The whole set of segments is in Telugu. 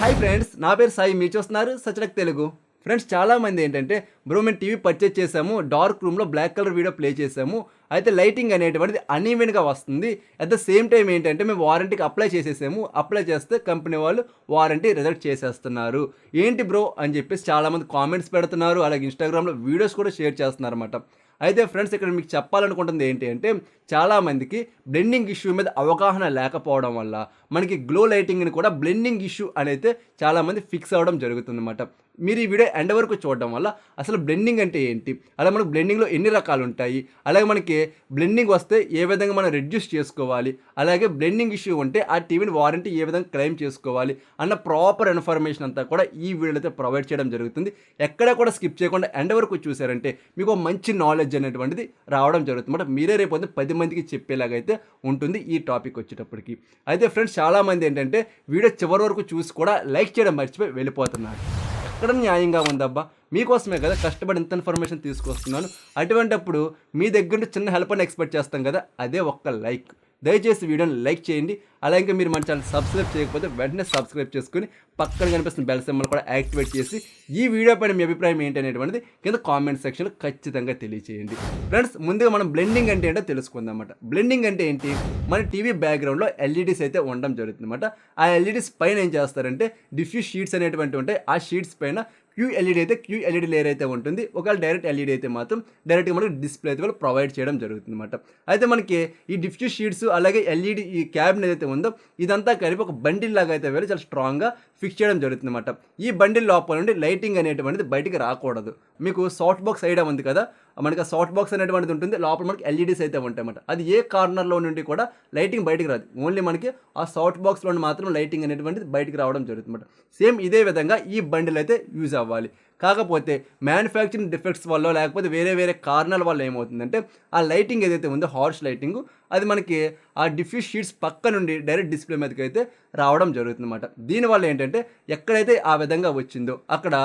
హాయ్ ఫ్రెండ్స్, నా పేరు సాయి. మీరు చూస్తున్నారు సచలక్ తెలుగు. ఫ్రెండ్స్, చాలామంది ఏంటంటే బ్రో మేము టీవీ పర్చేజ్ చేసాము, డార్క్ రూమ్లో బ్లాక్ కలర్ వీడియో ప్లే చేసాము, అయితే లైటింగ్ అనేటువంటిది అన్ఈవెన్గా వస్తుంది. అట్ ద సేమ్ టైం ఏంటంటే మేము వారంటీకి అప్లై చేసేసాము, అప్లై చేస్తే కంపెనీ వాళ్ళు వారంటీ రిజెక్ట్ చేసేస్తున్నారు. ఏంటి బ్రో అని చెప్పేసి చాలామంది కామెంట్స్ పెడుతున్నారు, అలాగే ఇన్స్టాగ్రామ్లో వీడియోస్ కూడా షేర్ చేస్తున్నారు అనమాట. అయితే ఫ్రెండ్స్, ఇక్కడ మీకు చెప్పాలనుకుంటుంది ఏంటి అంటే, చాలామందికి బ్లెండింగ్ ఇష్యూ మీద అవగాహన లేకపోవడం వల్ల మనకి గ్లో లైటింగ్ని కూడా బ్లెండింగ్ ఇష్యూ అనేది చాలామంది ఫిక్స్ అవ్వడం జరుగుతుందన్నమాట. మీరు ఈ వీడియో ఎండ్ వరకు చూడడం వల్ల అసలు బ్లెండింగ్ అంటే ఏంటి, అలాగే మనకు బ్లెండింగ్లో ఎన్ని రకాలు ఉంటాయి, అలాగే మనకి బ్లెండింగ్ వస్తే ఏ విధంగా మనం రెడ్యూస్ చేసుకోవాలి, అలాగే బ్లెండింగ్ ఇష్యూ ఉంటే ఆ టీవీని వారంటీ ఏ విధంగా క్లెయిమ్ చేసుకోవాలి అన్న ప్రాపర్ ఇన్ఫర్మేషన్ అంతా కూడా ఈ వీడియోలో అయితే ప్రొవైడ్ చేయడం జరుగుతుంది. ఎక్కడ కూడా స్కిప్ చేయకుండా ఎండ్ వరకు చూసారంటే మీకు మంచి నాలెడ్జ్ అనేటువంటిది రావడం జరుగుతుంది. మీరే రేపు 10 మందికి చెప్పేలాగైతే ఉంటుంది ఈ టాపిక్ వచ్చేటప్పటికి. అయితే ఫ్రెండ్స్, చాలామంది ఏంటంటే వీడియో చివరి వరకు చూసి కూడా లైక్ చేయడం మర్చిపోయి వెళ్ళిపోతున్నారు. ఎక్కడ న్యాయంగా ఉందబ్బా, మీకోసమే కదా కష్టపడి ఇంత ఇన్ఫర్మేషన్ తీసుకొస్తున్నాను. అటువంటిప్పుడు మీ దగ్గర నుండి చిన్న హెల్ప్ అని ఎక్స్పెక్ట్ చేస్తాం కదా, అదే ఒక్క లైక్. దయచేసి వీడియోని లైక్ చేయండి. అలాగే మీరు మన ఛానల్ సబ్స్క్రైబ్ చేయకపోతే వెంటనే సబ్స్క్రైబ్ చేసుకుని పక్కన కనిపిస్తున్న బెల్ సింబల్ కూడా యాక్టివేట్ చేసి ఈ వీడియో పైన మీ అభిప్రాయం ఏంటి అనేటువంటిది కింద కామెంట్ సెక్షన్లో ఖచ్చితంగా తెలియచేయండి. ఫ్రెండ్స్, ముందుగా మనం బ్లెండింగ్ అంటే ఏంటో తెలుసుకుందాం అన్నమాట. బ్లెండింగ్ అంటే ఏంటి, మన టీవీ బ్యాక్గ్రౌండ్లో ఎల్ఈడీస్ అయితే ఉండడం జరుగుతుంది అన్నమాట. ఆ ఎల్ఈడీస్ పైన ఏం చేస్తారంటే డిఫ్యూజ్ షీట్స్ అనేటువంటి ఉంటాయి. ఆ షీట్స్ పైన క్యూఎల్ఈడీ అయితే క్యూఎల్ఈడీ లేయర్ అయితే ఉంటుంది. ఒకవేళ డైరెక్ట్ ఎల్ఈడీ అయితే మాత్రం డైరెక్ట్గా మనకి డిస్ప్లే అయితే కూడా ప్రొవైడ్ చేయడం జరుగుతుంది అనమాట. అయితే మనకి ఈ డిఫ్యూజ్ షీట్స్ అలాగే ఎల్ఈడీ ఈ క్యాబిన్ ఏదైతే ఉందో ఇదంతా కలిపి ఒక బండిల్ లాగా అయితే వేరే చాలా స్ట్రాంగ్గా ఫిక్స్ చేయడం జరుగుతుంది అనమాట. ఈ బండిల్ లోపల నుండి లైటింగ్ అనేటువంటిది బయటికి రాకూడదు. మీకు సాఫ్ట్ బాక్స్ ఐడియా ఉంది కదా, మనకి ఆ సాఫ్ట్ బాక్స్ అనేటువంటిది ఉంటుంది, లోపల మనకి ఎల్ఈడీస్ అయితే ఉంటాయి అన్నమాట. అది ఏ కార్నర్లో నుండి కూడా లైటింగ్ బయటికి రాదు, ఓన్లీ మనకి ఆ సాఫ్ట్ బాక్స్లో మాత్రం లైటింగ్ అనేటువంటిది బయటికి రావడం జరుగుతుంది అన్నమాట. సేమ్ ఇదే విధంగా ఈ బండిల్ అయితే యూజ్ అవ్వాలి. కాకపోతే మ్యానుఫ్యాక్చరింగ్ డిఫెక్ట్స్ వల్ల లేకపోతే వేరే కార్నర్ వల్ల ఏమవుతుందంటే ఆ లైటింగ్ ఏదైతే ఉందో హార్ష్ లైటింగ్ అది మనకి ఆ డిఫ్యూజ్ షీట్స్ పక్క నుండి డైరెక్ట్ డిస్ప్లే మీదకి అయితే రావడం జరుగుతుంది అన్నమాట. దీనివల్ల ఏంటంటే ఎక్కడైతే ఆ విధంగా వచ్చిందో అక్కడ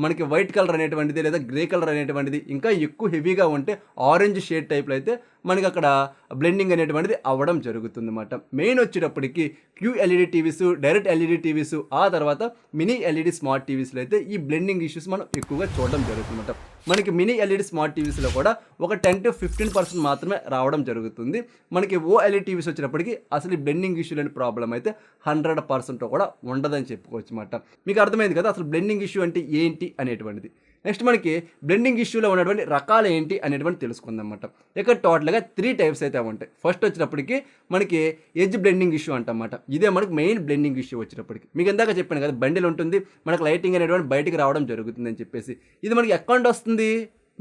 మనకి వైట్ కలర్ అనేటువంటిది లేదా గ్రే కలర్ అనేటువంటిది ఇంకా ఎక్కువ హెవీగా ఉంటే ఆరెంజ్ షేడ్ టైప్లో అయితే మనకి అక్కడ బ్లెండింగ్ అనేటువంటిది అవ్వడం జరుగుతుంది అన్నమాట. మెయిన్ వచ్చేటప్పటికి QLED TVs, direct LED TVs, ఆ తర్వాత మినీ ఎల్ఈడి స్మార్ట్ టీవీస్లో అయితే ఈ బ్లెండింగ్ ఇష్యూస్ మనం ఎక్కువగా చూడడం జరుగుతుంది అన్నమాట. మనకి మినీ ఎల్ఈడి స్మార్ట్ టీవీస్లో కూడా ఒక 10 to 15% మాత్రమే రావడం జరుగుతుంది. మనకి ఓఎల్ఈడి టీవీస్ వచ్చినప్పటికీ అసలు ఈ బ్లెండింగ్ ఇష్యూ లేని ప్రాబ్లం అయితే 100% కూడా ఉండదని చెప్పుకోవచ్చు అన్నమాట. మీకు అర్థమైంది కదా అసలు బ్లెండింగ్ ఇష్యూ అంటే ఏంటి అనేటువంటిది. నెక్స్ట్ మనకి బ్లెండింగ్ ఇష్యూలో ఉన్నటువంటి రకాలు ఏంటి అనేటువంటి తెలుసుకుందాం అన్నమాట. ఇక్కడ టోటల్గా 3 టైప్స్ అయితే ఉంటాయి. ఫస్ట్ వచ్చినప్పటికి మనకి ఎడ్జ్ బ్లెండింగ్ ఇష్యూ అంటమాట. ఇదే మనకి మెయిన్ బ్లెండింగ్ ఇష్యూ వచ్చినప్పటికి. మీకు ఇందాక చెప్పాను కదా బండిల్ ఉంటుంది, మనకు లైటింగ్ అనేటువంటి బయటికి రావడం జరుగుతుంది అని చెప్పేసి. ఇది మనకి అకౌంట్ వస్తుంది,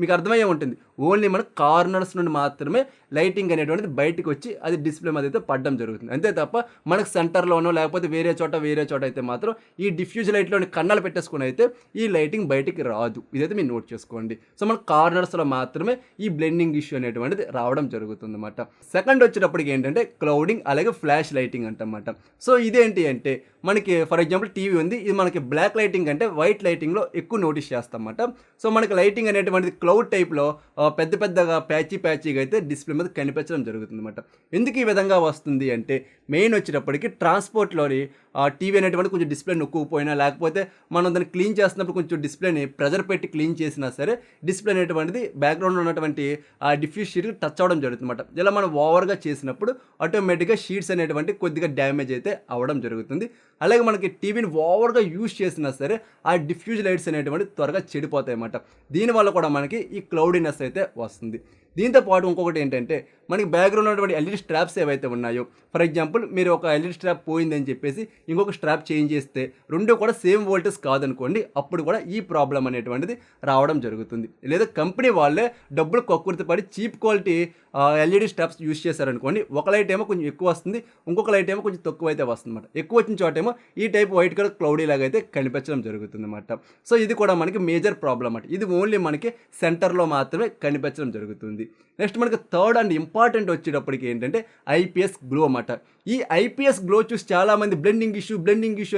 మీకు అర్థమయ్యే ఉంటుంది, ఓన్లీ మన కార్నర్స్ నుండి మాత్రమే లైటింగ్ అనేటువంటిది బయటికి వచ్చి అది డిస్ప్లే మీద అయితే పడడం జరుగుతుంది. అంతే తప్ప మనకు సెంటర్లోనో లేకపోతే వేరే చోట అయితే మాత్రం ఈ డిఫ్యూజ్ లైట్లోని కన్నాలు పెట్టేసుకుని అయితే ఈ లైటింగ్ బయటికి రాదు. ఇదైతే మీరు నోట్ చేసుకోండి. సో మన కార్నర్స్లో మాత్రమే ఈ బ్లెండింగ్ ఇష్యూ అనేటువంటిది రావడం జరుగుతుంది అన్నమాట. సెకండ్ వచ్చేటప్పటికి ఏంటంటే క్లౌడింగ్ అలాగే ఫ్లాష్ లైటింగ్ అంటమాట. సో ఇదేంటి అంటే మనకి ఫర్ ఎగ్జాంపుల్ టీవీ ఉంది, ఇది మనకి బ్లాక్ లైటింగ్ అంటే వైట్ లైటింగ్లో ఎక్కువ నోటీస్ చేస్తాం అన్నమాట. సో మనకి లైటింగ్ అనేటువంటిది క్లౌడ్ టైప్లో పెద్దగా ప్యాచీగా అయితే డిస్ప్లే మీద కనిపించడం జరుగుతుంది అన్నమాట. ఎందుకు ఈ విధంగా వస్తుంది అంటే మెయిన్ వచ్చేటప్పటికి ట్రాన్స్పోర్ట్లోని టీవీ అనేటువంటి కొంచెం డిస్ప్లే నొక్కుపోయినా లేకపోతే మనం దాన్ని క్లీన్ చేస్తున్నప్పుడు కొంచెం డిస్ప్లేని ప్రెజర్ పెట్టి క్లీన్ చేసినా సరే డిస్ప్లే అనేటువంటిది బ్యాక్గ్రౌండ్లో ఉన్నటువంటి ఆ డిఫ్యూజ్ షీట్కి టచ్ అవ్వడం జరుగుతుంది అన్నమాట. ఇలా మనం ఓవర్గా చేసినప్పుడు ఆటోమేటిక్గా షీట్స్ అనేటువంటి కొద్దిగా డ్యామేజ్ అయితే అవ్వడం జరుగుతుంది. అలాగే మనకి టీవీని ఓవర్గా యూజ్ చేసినా సరే ఆ డిఫ్యూజ్ లైట్స్ అనేటువంటి త్వరగా చెడిపోతాయి అన్నమాట. దీనివల్ల కూడా మనకి ఈ క్లౌడీనెస్ అయితే వస్తుంది. దీంతో పాటు ఇంకొకటి ఏంటంటే మనకి బ్యాక్గ్రౌండ్ ఉన్నటువంటి ఎల్ఈడి స్ట్రాప్స్ ఏవైతే ఉన్నాయో, ఫర్ ఎగ్జాంపుల్ మీరు ఒక ఎల్ఈడి స్ట్రాప్ పోయిందని చెప్పేసి ఇంకొక స్ట్రాప్ చేంజ్ చేస్తే రెండు కూడా సేమ్ వోల్టేజ్ కాదనుకోండి, అప్పుడు కూడా ఈ ప్రాబ్లం అనేటువంటిది రావడం జరుగుతుంది. లేదా కంపెనీ వాళ్ళే డబ్బులు కక్కుర్తి పడి cheap quality LED straps use చేశారనుకోండి, ఒక లైట్ ఏమో కొంచెం ఎక్కువ వస్తుంది, ఇంకొక లైట్ ఏమో కొంచెం తక్కువ అయితే వస్తుంది అనమాట. ఎక్కువ వచ్చిన చోటేమో ఈ టైప్ వైట్ కలర్ క్లౌడీ లాగా అయితే కనిపించడం జరుగుతుంది అనమాట. సో ఇది కూడా మనకి మేజర్ ప్రాబ్లం అన్నమాట. ఇది ఓన్లీ మనకి సెంటర్లో మాత్రమే కనిపించడం జరుగుతుంది. నెక్స్ట్ మనకి థర్డ్ అండ్ ఇంపార్టెంట్ వచ్చేటప్పటికి ఏంటంటే ఐపీఎస్ గ్లో అన్నమాట. ఈ ఐపీఎస్ గ్లో చూసి చాలామంది బ్లెండింగ్ ఇష్యూ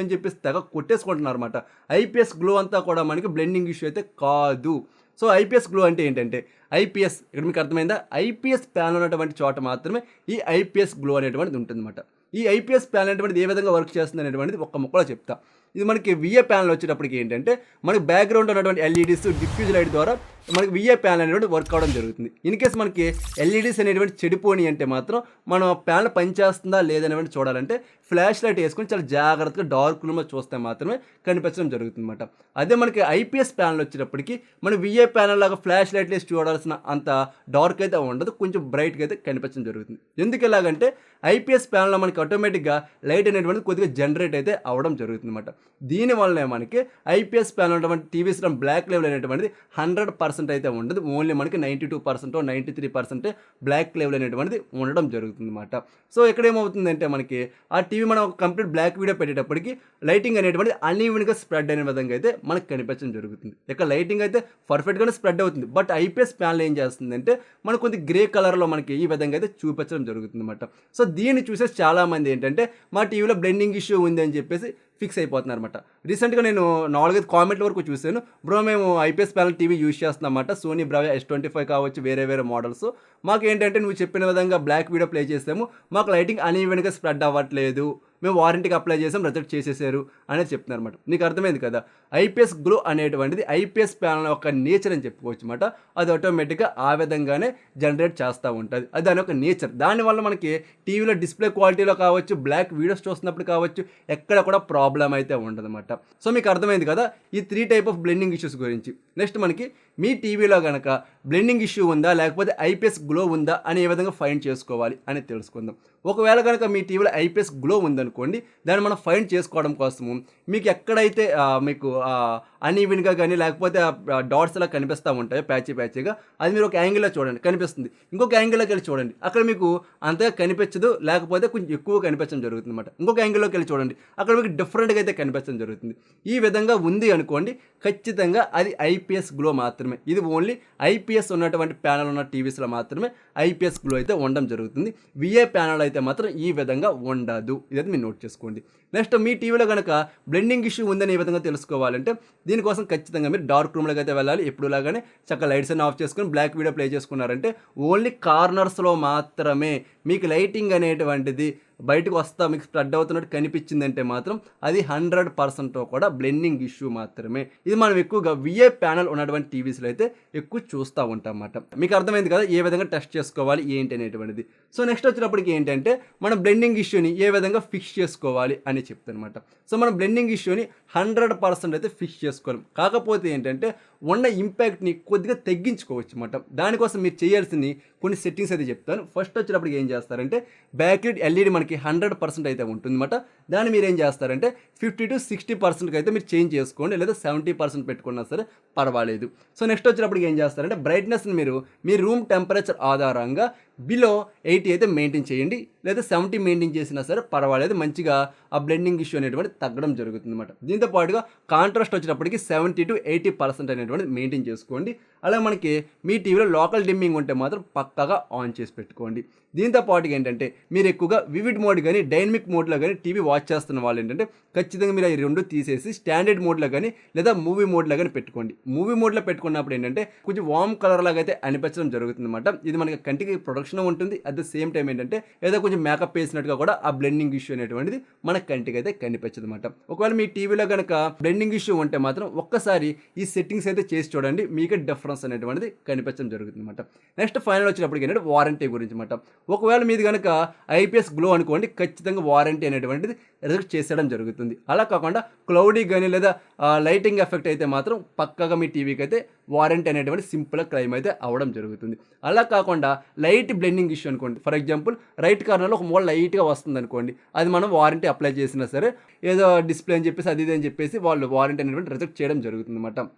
అని చెప్పేసి తెగ కొట్టేసుకుంటున్నారు అనమాట. ఐపీఎస్ గ్లో అంతా కూడా మనకి బ్లెండింగ్ ఇష్యూ అయితే కాదు. సో ఐపీఎస్ గ్లో అంటే ఏంటంటే ఐపీఎస్, ఇక్కడ మీకు అర్థమైందా, ఐపీఎస్ ప్యానల్ ఉన్నటువంటి చోట మాత్రమే ఈ ఐపీఎస్ గ్లో అనేటువంటిది ఉంటుందన్నమాట. ఈ ఐపీఎస్ ప్యానల్ అనేటువంటిది ఏ విధంగా వర్క్ చేస్తుంది అనేటువంటిది ఒక్క ముక్కలో చెప్తా. ఇది మనకి విఏ ప్యానల్ వచ్చేటప్పటికి ఏంటంటే మనకి బ్యాక్గ్రౌండ్ ఉన్నటువంటి ఎల్ఈడీస్ డిఫ్యూజ్ లైట్ ద్వారా మనకి విఏ ప్యానల్ అనేటువంటి వర్క్ అవడం జరుగుతుంది. ఇన్ కేస్ మనకి ఎల్ఈడీస్ అనేటువంటి చెడిపోని అంటే మాత్రం మనం ప్యానల్ పనిచేస్తుందా లేదనేటువంటి చూడాలంటే ఫ్లాష్ లైట్ వేసుకొని చాలా జాగ్రత్తగా డార్క్ రూమ్లో చూస్తే మాత్రమే కనిపించడం జరుగుతుంది అనమాట. అదే మనకి ఐపీఎస్ ప్యానల్ వచ్చేటప్పటికి మనం విఏ ప్యానల్ లాగా ఫ్లాష్ లైట్ వేసి చూడాల్సిన అంత డార్క్ అయితే ఉండదు, కొంచెం బ్రైట్గా అయితే కనిపించడం జరుగుతుంది. ఎందుకు ఎలాగంటే ఐపీఎస్ ప్యానల్లో మనకి ఆటోమేటిక్గా లైట్ అనేటువంటిది కొద్దిగా జనరేట్ అయితే అవ్వడం జరుగుతుంది అనమాట. దీనివల్లనే మనకి ఐపీఎస్ ప్యానల్ ఉన్నటువంటి టీవీస్లో బ్లాక్ లెవెల్ అనేటువంటిది 100% అయితే ఉండదు, ఓన్లీ మనకి 92% 93% బ్లాక్ లెవెల్ అనేటువంటిది ఉండడం జరుగుతుంది అనమాట. సో ఇక్కడ ఏమవుతుందంటే మనకి ఆ టీవీ మనం కంప్లీట్ బ్లాక్ వీడియో పెట్టేటప్పటికి లైటింగ్ అనేటువంటిది అన్ఈవెన్గా స్ప్రెడ్ అయిన విధంగా అయితే మనకి కనిపించడం జరుగుతుంది. ఇక్కడ లైటింగ్ అయితే పర్ఫెక్ట్గానే స్ప్రెడ్ అవుతుంది, బట్ ఐపీఎస్ ప్యానల్ ఏం చేస్తుందంటే మనకు కొంచెం గ్రే కలర్లో మనకి ఈ విధంగా అయితే చూపించడం జరుగుతుంది అనమాట. సో దీన్ని చూసేసి చాలామంది ఏంటంటే మా టీవీలో బ్లెండింగ్ ఇష్యూ ఉంది అని చెప్పేసి ఫిక్స్ అయిపోతున్నారు అనమాట. రీసెంట్గా నేను 4-5 కామెంట్ల వరకు చూశాను, బ్రో మేము ఐపీఎస్ ప్యానల్ టీవీ యూజ్ చేస్తున్నామన్నమాట, సోనీ బ్రావియా S25 కావచ్చు, వేరే మోడల్స్. మాకు ఏంటంటే నువ్వు చెప్పిన విధంగా బ్లాక్ వీడియో ప్లే చేసాము, మాకు లైటింగ్ అన్ఈవెన్గా స్ప్రెడ్ అవ్వట్లేదు, మేము వారంటీకి అప్లై చేసాం, రిజెక్ట్ చేసేసారు అనేది చెప్తున్నారు అనమాట. నీకు అర్థమైంది కదా, ఐపీఎస్ గ్లో అనేటువంటిది ఐపీఎస్ ప్యానల్ యొక్క నేచర్ అని చెప్పుకోవచ్చు అనమాట. అది ఆటోమేటిక్గా ఆ విధంగానే జనరేట్ చేస్తూ ఉంటుంది, అది దాని యొక్క నేచర్. దానివల్ల మనకి టీవీలో డిస్ప్లే క్వాలిటీలో కావచ్చు, బ్లాక్ వీడియోస్ చూస్తున్నప్పుడు కావచ్చు, ఎక్కడ కూడా ప్రాబ్లం అయితే ఉండదన్నమాట. సో మీకు అర్థమైంది కదా ఈ 3 టైప్ ఆఫ్ బ్లెండింగ్ ఇష్యూస్ గురించి. నెక్స్ట్ మనకి మీ టీవీలో కనుక బ్లెండింగ్ ఇష్యూ ఉందా లేకపోతే ఐపీఎస్ గ్లో ఉందా అని ఏ విధంగా ఫైండ్ చేసుకోవాలి అని తెలుసుకుందాం. ఒకవేళ కనుక మీ టీవీలో ఐపీఎస్ గ్లో ఉందనుకోండి, దాన్ని మనం ఫైండ్ చేసుకోవడం కోసము మీకు ఎక్కడైతే మీకు అన్ఈవెన్గా కానీ లేకపోతే డాట్స్ అలా కనిపిస్తూ ఉంటాయో ప్యాచీగా, అది మీరు ఒక యాంగిల్లో చూడండి కనిపిస్తుంది, ఇంకొక యాంగిల్లోకి వెళ్ళి చూడండి అక్కడ మీకు అంతగా కనిపించదు, లేకపోతే కొంచెం ఎక్కువ కనిపించడం జరుగుతుంది అనమాట. ఇంకొక యాంగిల్లోకి వెళ్ళి చూడండి అక్కడ మీకు డిఫరెంట్గా అయితే కనిపించడం జరుగుతుంది. ఈ విధంగా ఉంది అనుకోండి, ఖచ్చితంగా అది ఐపీఎస్ గ్లో మాత్రమే. ఇది ఓన్లీ ఐపీఎస్ ఉన్నటువంటి ప్యానల్ ఉన్న టీవీస్లో మాత్రమే ఐపీఎస్ గ్లో అయితే ఉండడం జరుగుతుంది. విఏ ప్యానల్ అయితే మాత్రం ఈ విధంగా ఉండదు, ఇదైతే మీరు నోట్ చేసుకోండి. నెక్స్ట్ మీ టీవీలో కనుక బ్లెండింగ్ ఇష్యూ ఉందని ఈ విధంగా తెలుసుకోవాలంటే దీనికోసం ఖచ్చితంగా మీరు డార్క్ రూమ్లోకి అయితే వెళ్ళాలి. ఎప్పుడులాగానే చక్కగా లైట్స్ అన్ని ఆఫ్ చేసుకుని బ్లాక్ వీడియో ప్లే చేసుకున్నారంటే ఓన్లీ కార్నర్స్లో మాత్రమే మీకు లైటింగ్ అనేటువంటిది బయటకు వస్తా మీకు స్ప్రెడ్ అవుతున్నట్టు కనిపించిందంటే మాత్రం అది 100% కూడా బ్లెండింగ్ ఇష్యూ మాత్రమే. ఇది మనం ఎక్కువగా విఏ ప్యానల్ ఉన్నటువంటి టీవీస్లో అయితే ఎక్కువ చూస్తూ ఉంటాం అన్నమాట. మీకు అర్థమైంది కదా ఏ విధంగా టెస్ట్ చేసుకోవాలి ఏంటి అనేటువంటిది. సో నెక్స్ట్ వచ్చినప్పటికి ఏంటంటే మనం బ్లెండింగ్ ఇష్యూని ఏ విధంగా ఫిక్స్ చేసుకోవాలి అని చెప్తానమాట. సో మనం బ్లెండింగ్ ఇష్యూని 100% అయితే ఫిక్స్ చేసుకోవాలి. కాకపోతే ఏంటంటే ఉన్న ఇంపాక్ట్ని కొద్దిగా తగ్గించుకోవచ్చు అన్నమాట. దానికోసం మీరు చేయాల్సింది కొన్ని సెట్టింగ్స్ అయితే చెప్తాను. ఫస్ట్ వచ్చినప్పటికి ఏం చేస్తారంటే బ్యాక్ లైట్ ఎల్ఈడి మనకి 100% అయితే ఉంటుందన్నమాట. దాన్ని మీరు ఏం చేస్తారంటే 50 to 60% అయితే మీరు చేంజ్ చేసుకోండి, లేదా 70% పెట్టుకున్నా సరే పర్వాలేదు. సో నెక్స్ట్ వచ్చినప్పటికి ఏం చేస్తారంటే బ్రైట్నెస్ని మీరు మీ రూమ్ టెంపరేచర్ ఆధారంగా బిలో 80 అయితే మెయింటైన్ చేయండి, లేదా 70 మెయింటైన్ చేసినా సరే పర్వాలేదు, మంచిగా ఆ బ్లెండింగ్ ఇష్యూ అనేటువంటి తగ్గడం జరుగుతుంది అనమాట. దీంతో పాటుగా కాంట్రాస్ట్ వచ్చినప్పటికి 70 to 80% అనేటువంటి మెయింటైన్ చేసుకోండి. అలా మనకి మీ టీవీలో లోకల్ డిమ్మింగ్ ఉంటే మాత్రం పక్కాగా ఆన్ చేసి పెట్టుకోండి. దీంతో పాటుగా ఏంటంటే మీరు ఎక్కువగా వివిడ్ మోడ్ కానీ డైనమిక్ మోడ్లో కానీ టీవీ వాచ్ చేస్తున్న వాళ్ళు ఏంటంటే ఖచ్చితంగా మీరు ఈ రెండు తీసేసి స్టాండర్డ్ మోడ్లో కానీ లేదా మూవీ మోడ్లో కానీ పెట్టుకోండి. మూవీ మోడ్లో పెట్టుకున్నప్పుడు ఏంటంటే కొంచెం వామ్ కలర్ లాగా అయితే అనిపించడం జరుగుతుంది అనమాట. ఇది మనకి కంటికి ప్రొడక్షన్ ఉంటుంది, అట్ ద సేమ్ టైం ఏంటంటే ఏదో కొంచెం మేకప్ వేసినట్టుగా కూడా ఆ బ్లెండింగ్ ఇష్యూ అనేటువంటిది మన కంటికి అయితే కనిపించదు అనమాట. ఒకవేళ మీ టీవీలో కనుక బ్లెండింగ్ ఇష్యూ ఉంటే మాత్రం ఒక్కసారి ఈ సెట్టింగ్స్ అయితే చేసి చూడండి, మీకే డిఫరెన్స్ అనేటువంటిది కనిపించడం జరుగుతుంది అనమాట. నెక్స్ట్ ఫైనల్ వచ్చినప్పటికి ఏంటంటే వారంటీ గురించి అనమాట. ఒకవేళ మీది కనుక ఐపీఎస్ గ్లో అనుకోండి, ఖచ్చితంగా వారంటీ అనేటువంటిది రిజెక్ట్ చేసేయడం జరుగుతుంది. అలా కాకుండా క్లౌడీ కానీ లేదా లైటింగ్ ఎఫెక్ట్ అయితే మాత్రం పక్కగా మీ టీవీకి అయితే వారంటీ అనేటువంటి సింపుల్గా క్లెయిమ్ అయితే అవ్వడం జరుగుతుంది. అలా కాకుండా లైట్ బ్లెండింగ్ ఇష్యూ అనుకోండి, ఫర్ ఎగ్జాంపుల్ రైట్ కార్నర్లో ఒక మూల లైట్గా వస్తుంది అనుకోండి, అది మనం వారంటీ అప్లై చేసినా సరే ఏదో డిస్ప్లే అని చెప్పేసి అది ఇది అని చెప్పేసి వాళ్ళు వారంటీ అనేటువంటి రిజెక్ట్ చేయడం జరుగుతుంది అన్నమాట.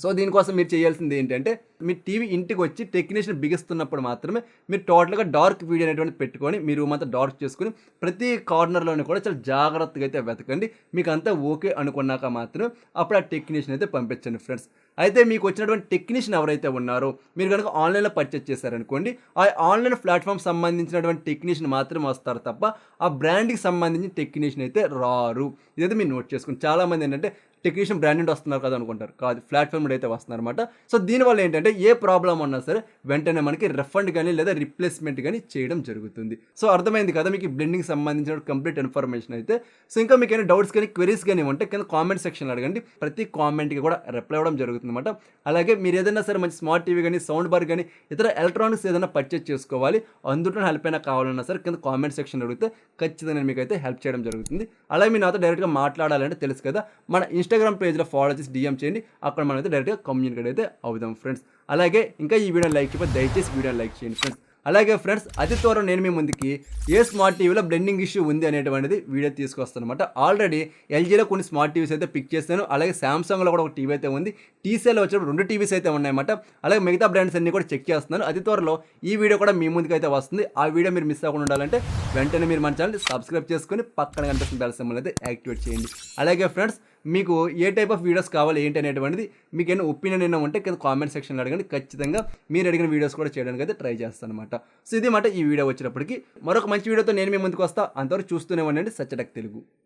సో దీనికోసం మీరు చేయాల్సింది ఏంటంటే మీ టీవీ ఇంటికి వచ్చి టెక్నీషియన్ బిగిస్తున్నప్పుడు మాత్రమే మీరు టోటల్గా డార్క్ వీడియో అనేటువంటి పెట్టుకొని మీ రూమ్ అంతా డార్క్ చేసుకుని ప్రతి కార్నర్లోనే కూడా చాలా జాగ్రత్తగా అయితే వెతకండి. మీకు అంతా ఓకే అనుకున్నాక మాత్రం అప్పుడు ఆ టెక్నీషియన్ అయితే పంపించండి ఫ్రెండ్స్. అయితే మీకు వచ్చినటువంటి టెక్నీషియన్ ఎవరైతే ఉన్నారో మీరు కనుక ఆన్లైన్లో పర్చేస్ చేశారనుకోండి, ఆ ఆన్లైన్ ప్లాట్ఫామ్ సంబంధించినటువంటి టెక్నీషియన్ మాత్రమే వస్తారు తప్ప ఆ బ్రాండ్కి సంబంధించిన టెక్నీషియన్ అయితే రారు. ఇదైతే మీరు నోట్ చేసుకోండి. చాలామంది ఏంటంటే టెక్నీషియన్ బ్రాండ్ నుండి వస్తున్నారు కదా అనుకుంటారు. కాదు, ప్లాట్ఫామ్ నుండి అయితే వస్తున్నారన్నమాట. సో దీనివల్ల ఏంటంటే ఏ ప్రాబ్లమ్ ఉన్నా సరే వెంటనే మనకి రిఫండ్ కానీ లేదా రిప్లేస్మెంట్ కానీ చేయడం జరుగుతుంది. సో అర్థమైంది కదా మీకు బ్లెండింగ్ సంబంధించిన కంప్లీట్ ఇన్ఫర్మేషన్ అయితే. సో ఇంకా మీకు ఏమైనా డౌట్స్ కానీ క్వెరీస్ కానీ ఉంటే కింద కామెంట్ సెక్షన్లో అడగండి. ప్రతి కామెంట్కి కూడా రిప్లై అవ్వడం జరుగుతుంది అనమాట. అలాగే మీరు ఏదైనా సరే మంచి స్మార్ట్ టీవీ కానీ సౌండ్ బార్ కానీ ఇతర ఎలక్ట్రానిక్స్ ఏదైనా పర్చేస్ చేసుకోవాలి, అందులో హెల్ప్ అయినా కావాలన్నా సరే కింద కామెంట్ సెక్షన్ అడిగితే ఖచ్చితంగా నేను మీకు అయితే హెల్ప్ చేయడం జరుగుతుంది. అలాగే మీరు నాతో డైరెక్ట్గా మాట్లాడాలంటే తెలుసు కదా, మన ఇన్స్టాగ్రామ్ పేజ్లో ఫాలో చేసి DM చేయండి. అక్కడ మనం అయితే డైరెక్ట్గా కమ్యూనికేట్ అయితే అవుదాం ఫ్రెండ్స్. అలాగే ఇంకా ఈ వీడియోని లైక్ చేయకపోతే దయచేసి వీడియోని లైక్ చేయండి ఫ్రెండ్స్. అలాగే ఫ్రెండ్స్ అతి త్వరలో నేను మీ ముందుకి ఏ స్మార్ట్ టీవీలో బ్లెండింగ్ ఇష్యూ ఉంది అనేటువంటిది వీడియో తీసుకొస్తాను అనమాట. ఆల్రెడీ ఎల్జీలో కొన్ని స్మార్ట్ టీవీస్ అయితే పిక్ చేస్తాను. అలాగే సామ్సంగ్లో కూడా ఒక టీవీ అయితే ఉంది. టీసీఎల్లో వచ్చినప్పుడు 2 టీవీస్ అయితే ఉన్నాయన్నమాట. అలాగే మిగతా బ్రాండ్స్ అన్ని కూడా చెక్ చేస్తున్నాను. అతి త్వరలో ఈ వీడియో కూడా మీ ముందుకు అయితే వస్తుంది. ఆ వీడియో మీరు మిస్ అవ్వకుండా ఉండాలంటే వెంటనే మీరు మన ఛానల్ సబ్స్క్రైబ్ చేసుకొని పక్కన కనిపిస్తున్న బెల్ సింబల్ అయితే యాక్టివేట్ చేయండి. అలాగే ఫ్రెండ్స్ మీకు ఏ టైప్ ఆఫ్ వీడియోస్ కావాలి ఏంటి అనేటువంటిది మీకు ఏమైనా ఒపీనియన్ అయినా ఉంటే కింద కామెంట్ సెక్షన్లో అడగండి. ఖచ్చితంగా మీరు అడిగిన వీడియోస్ కూడా చేయడానికి అయితే ట్రై చేస్తాను అనమాట. సో ఇది మాట ఈ వీడియో వచ్చినప్పటికీ మరొక మంచి వీడియోతో నేను మీ ముందుకు వస్తా. అంతవరకు చూస్తూనే ఉండండి సచ్చటెక్ తెలుగు.